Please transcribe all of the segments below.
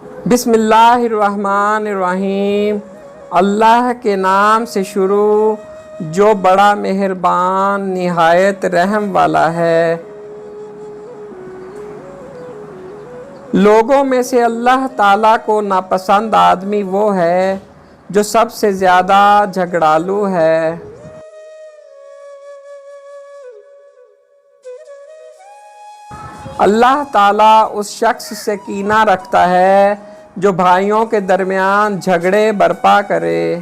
بسم اللہ الرحمن الرحیم۔ اللہ کے نام سے شروع جو بڑا مہربان نہایت رحم والا ہے۔ لوگوں میں سے اللہ تعالیٰ کو ناپسند آدمی وہ ہے جو سب سے زیادہ جھگڑالو ہے۔ اللہ تعالیٰ اس شخص سے کینہ رکھتا ہے جو بھائیوں کے درمیان جھگڑے برپا کرے۔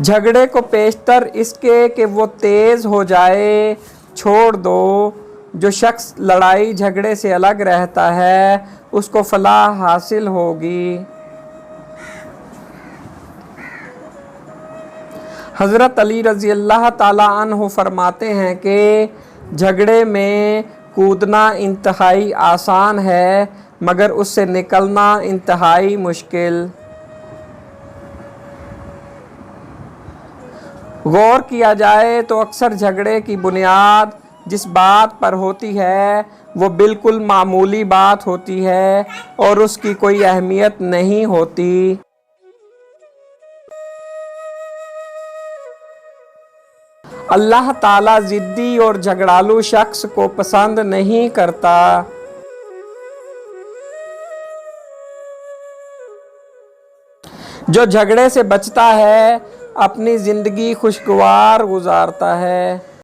جھگڑے کو پیشتر اس کے کہ وہ تیز ہو جائے چھوڑ دو۔ جو شخص لڑائی جھگڑے سے الگ رہتا ہے اس کو فلاح حاصل ہوگی۔ حضرت علی رضی اللہ تعالیٰ عنہ فرماتے ہیں کہ جھگڑے میں کودنا انتہائی آسان ہے مگر اس سے نکلنا انتہائی مشکل۔ غور کیا جائے تو اکثر جھگڑے کی بنیاد جس بات پر ہوتی ہے وہ بالکل معمولی بات ہوتی ہے اور اس کی کوئی اہمیت نہیں ہوتی۔ اللہ تعالیٰ ضدی اور جھگڑالو شخص کو پسند نہیں کرتا۔ جو جھگڑے سے بچتا ہے اپنی زندگی خوشگوار گزارتا ہے۔